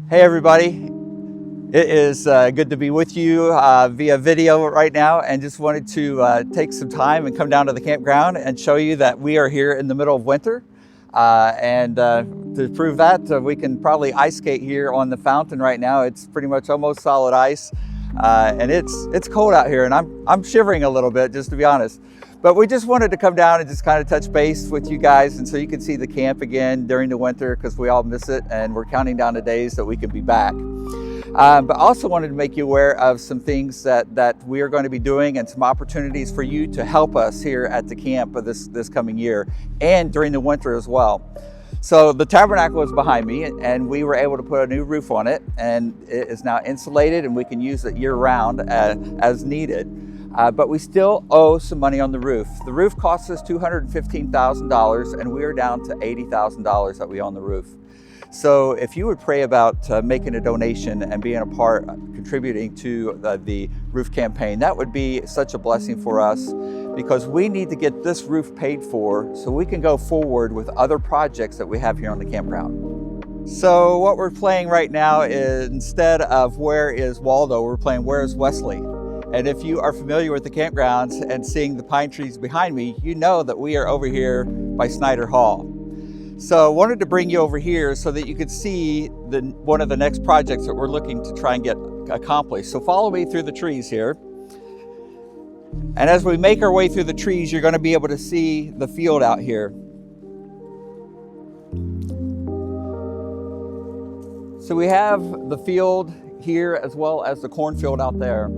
Hey everybody, it is good to be with you via video right now, and just wanted to take some time and come down to the campground and show you that we are here in the middle of winter. To prove that, we can probably ice skate here on the fountain right now. It's pretty much almost solid ice, and it's cold out here, and I'm shivering a little bit, just to be honest. But we just wanted to come down and just kind of touch base with you guys, and so you can see the camp again during the winter, because we all miss it, and we're counting down the days that we can be back. But also wanted to make you aware of some things that we are going to be doing, and some opportunities for you to help us here at the camp of this coming year and during the winter as well. So the Tabernacle is behind me, and we were able to put a new roof on it, and it is now insulated, and we can use it year round as needed. But we still owe some money on the roof. The roof cost us $215,000, and we are down to $80,000 that we owe on the roof. So if you would pray about making a donation and being a part, contributing to the roof campaign, that would be such a blessing for us, because we need to get this roof paid for so we can go forward with other projects that we have here on the campground. So what we're playing right now is, instead of Where is Waldo, we're playing Where is Wesley. And if you are familiar with the campgrounds and seeing the pine trees behind me, you know that we are over here by Snyder Hall. So I wanted to bring you over here so that you could see one of the next projects that we're looking to try and get accomplished. So follow me through the trees here. And as we make our way through the trees, you're going to be able to see the field out here. So we have the field here as well as the cornfield out there.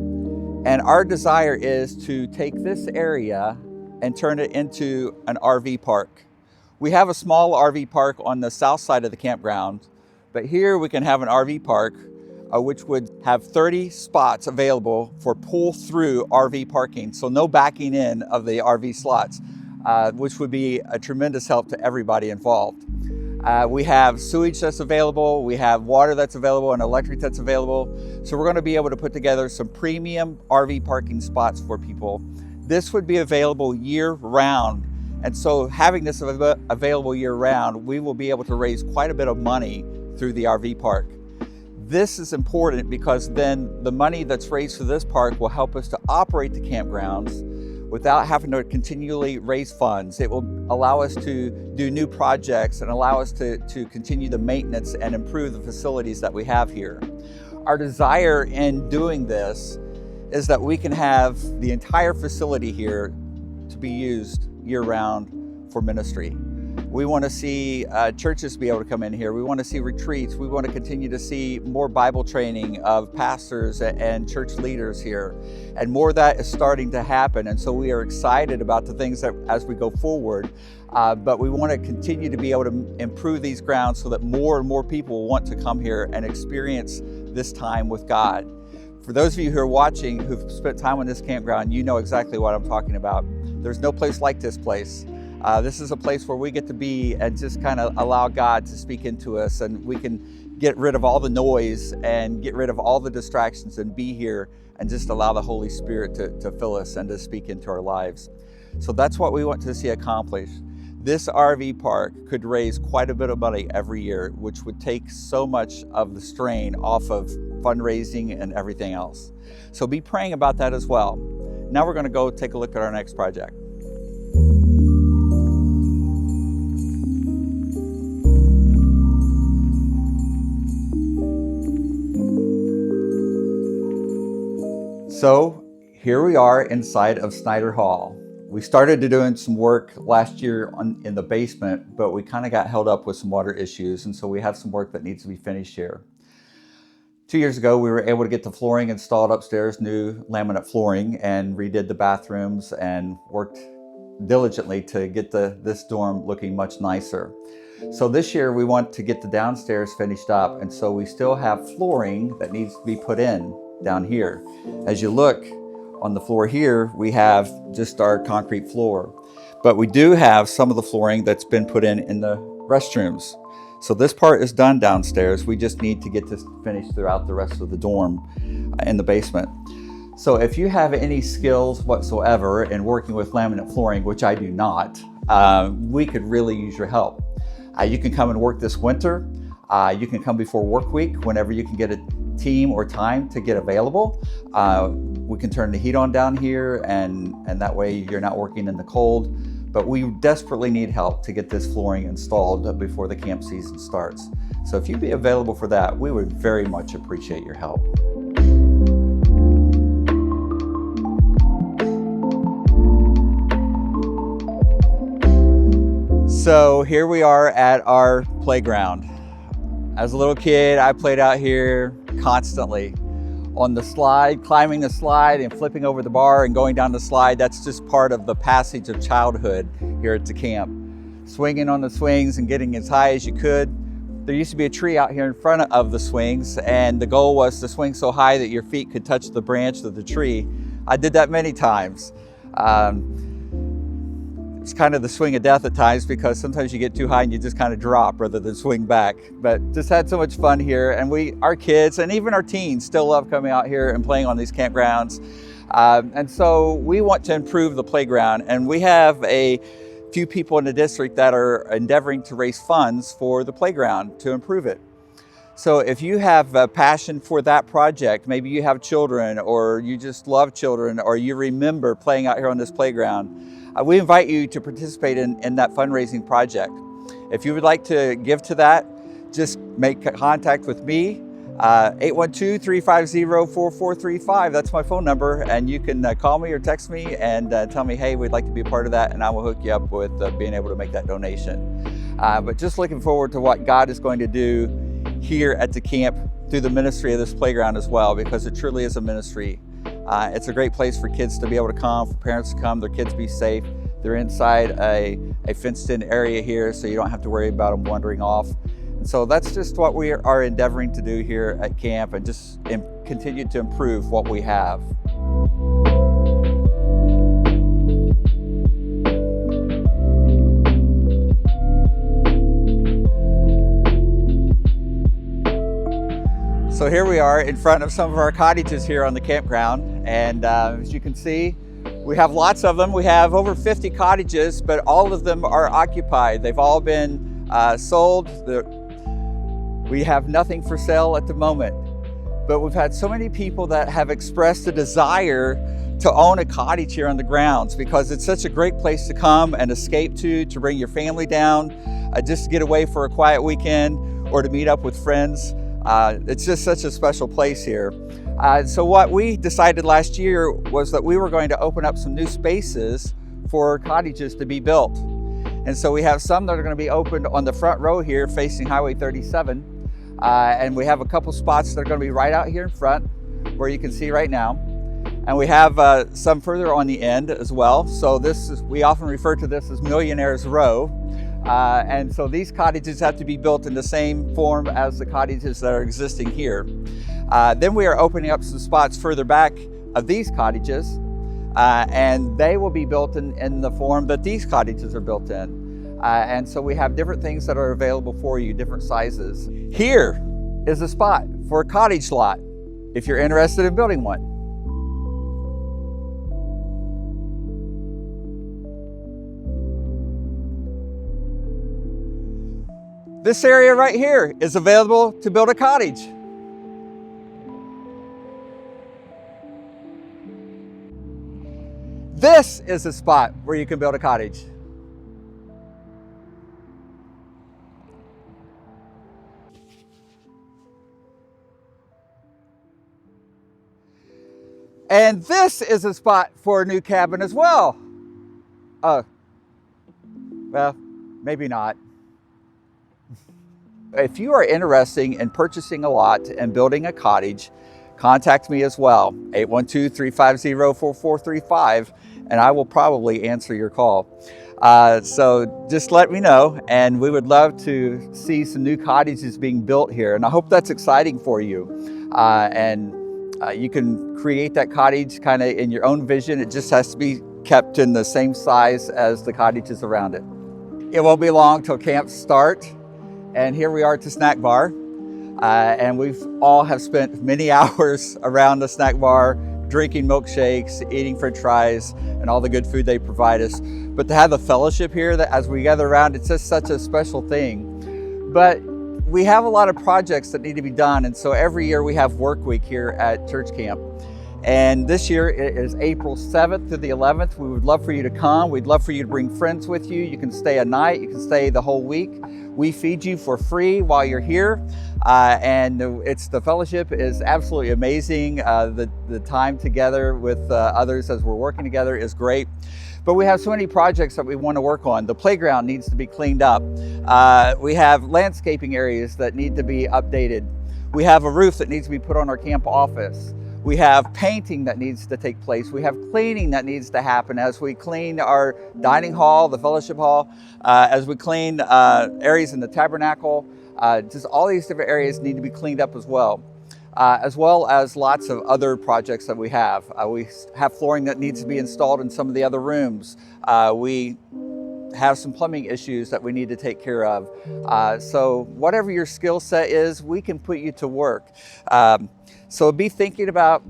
And our desire is to take this area and turn it into an RV park. We have a small RV park on the south side of the campground, but here we can have an RV park which would have 30 spots available for pull-through RV parking, so no backing in of the RV slots, which would be a tremendous help to everybody involved. We have sewage that's available, we have water that's available, and electric that's available. So we're going to be able to put together some premium RV parking spots for people. This would be available year-round. And so having this available year-round, we will be able to raise quite a bit of money through the RV park. This is important because then the money that's raised for this park will help us to operate the campgrounds without having to continually raise funds. It will allow us to do new projects and allow us to continue the maintenance and improve the facilities that we have here. Our desire in doing this is that we can have the entire facility here to be used year-round for ministry. We want to see churches be able to come in here. We want to see retreats. We want to continue to see more Bible training of pastors and church leaders here. And more of that is starting to happen. And so we are excited about the things that as we go forward. But we want to continue to be able to improve these grounds so that more and more people want to come here and experience this time with God. For those of you who are watching, who've spent time on this campground, you know exactly what I'm talking about. There's no place like this place. This is a place where we get to be and just kind of allow God to speak into us, and we can get rid of all the noise and get rid of all the distractions and be here and just allow the Holy Spirit to fill us and to speak into our lives. So that's what we want to see accomplished. This RV park could raise quite a bit of money every year, which would take so much of the strain off of fundraising and everything else. So be praying about that as well. Now we're going to go take a look at our next project. So here we are inside of Snyder Hall. We started doing some work last year in the basement, but we kind of got held up with some water issues, and so we have some work that needs to be finished here. 2 years ago, we were able to get the flooring installed upstairs, new laminate flooring, and redid the bathrooms and worked diligently to get this dorm looking much nicer. So this year we want to get the downstairs finished up, and so we still have flooring that needs to be put in down here. As you look on the floor here, we have just our concrete floor, but we do have some of the flooring that's been put in the restrooms. So this part is done downstairs. We just need to get this finished throughout the rest of the dorm in the basement. So if you have any skills whatsoever in working with laminate flooring, which I do not, we could really use your help. You can come and work this winter. You can come before work week whenever you can get a team or time to get available. We can turn the heat on down here, and that way you're not working in the cold. But we desperately need help to get this flooring installed before the camp season starts. So if you'd be available for that, we would very much appreciate your help. So here we are at our playground. As a little kid, I played out here constantly. On the slide, climbing the slide and flipping over the bar and going down the slide, that's just part of the passage of childhood here at the camp. Swinging on the swings and getting as high as you could. There used to be a tree out here in front of the swings, and the goal was to swing so high that your feet could touch the branch of the tree. I did that many times. It's kind of the swing of death at times, because sometimes you get too high and you just kind of drop rather than swing back. But just had so much fun here, and our kids and even our teens still love coming out here and playing on these campgrounds. And so we want to improve the playground, and we have a few people in the district that are endeavoring to raise funds for the playground to improve it. So if you have a passion for that project, maybe you have children, or you just love children, or you remember playing out here on this playground, we invite you to participate in that fundraising project. If you would like to give to that, just make contact with me, 812-350-4435. That's my phone number, and you can call me or text me and tell me, hey, we'd like to be a part of that, and I will hook you up with being able to make that donation. But just looking forward to what God is going to do here at the camp through the ministry of this playground as well, because it truly is a ministry. It's a great place for kids to be able to come, for parents to come, their kids be safe. They're inside a fenced-in area here, so you don't have to worry about them wandering off. And so that's just what we are endeavoring to do here at camp, and just continue to improve what we have. So here we are in front of some of our cottages here on the campground, and as you can see, we have lots of them. We have over 50 cottages, but all of them are occupied. They've all been sold. We have nothing for sale at the moment, but we've had so many people that have expressed a desire to own a cottage here on the grounds, because it's such a great place to come and escape to bring your family down, just to get away for a quiet weekend, or to meet up with friends. It's just such a special place here. So what we decided last year was that we were going to open up some new spaces for cottages to be built. And so we have some that are going to be opened on the front row here facing Highway 37. And we have a couple spots that are going to be right out here in front, where you can see right now. And we have some further on the end as well. So we often refer to this as Millionaire's Row. And so these cottages have to be built in the same form as the cottages that are existing here. Then we are opening up some spots further back of these cottages, and they will be built in the form that these cottages are built in. And so we have different things that are available for you, different sizes. Here is a spot for a cottage lot if you're interested in building one. This area right here is available to build a cottage. This is a spot where you can build a cottage. And this is a spot for a new cabin as well. Well, maybe not. If you are interested in purchasing a lot and building a cottage, contact me as well, 812-350-4435, and I will probably answer your call. So just let me know, and we would love to see some new cottages being built here, and I hope that's exciting for you. You can create that cottage kind of in your own vision. It just has to be kept in the same size as the cottages around it. It won't be long till camps start. And here we are at the snack bar, and we've all have spent many hours around the snack bar, drinking milkshakes, eating french fries, and all the good food they provide us. But to have the fellowship here, that as we gather around, it's just such a special thing. But we have a lot of projects that need to be done, and so every year we have work week here at church camp. And this year it is April 7th through the 11th. We would love for you to come. We'd love for you to bring friends with you. You can stay a night, you can stay the whole week. We feed you for free while you're here. And the fellowship is absolutely amazing. The time together with others as we're working together is great. But we have so many projects that we want to work on. The playground needs to be cleaned up. We have landscaping areas that need to be updated. We have a roof that needs to be put on our camp office. We have painting that needs to take place. We have cleaning that needs to happen as we clean our dining hall, the fellowship hall, as we clean areas in the tabernacle. Just all these different areas need to be cleaned up as well as lots of other projects that we have. We have flooring that needs to be installed in some of the other rooms. We have some plumbing issues that we need to take care of. So whatever your skill set is, we can put you to work. So be thinking about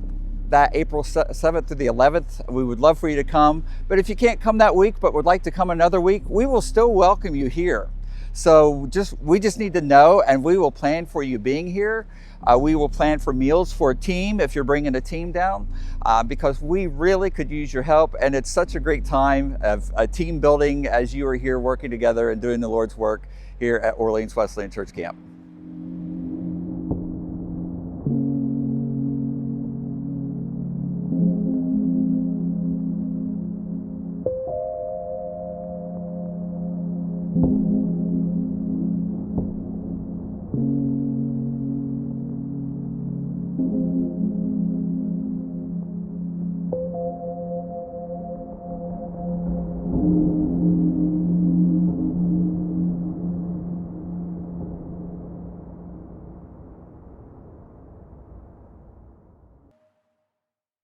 that April 7th through the 11th. We would love for you to come. But if you can't come that week but would like to come another week, we will still welcome you here. So we just need to know, and we will plan for you being here. We will plan for meals for a team if you're bringing a team down, because we really could use your help. And it's such a great time of a team building as you are here working together and doing the Lord's work here at Orleans Wesleyan Church Camp.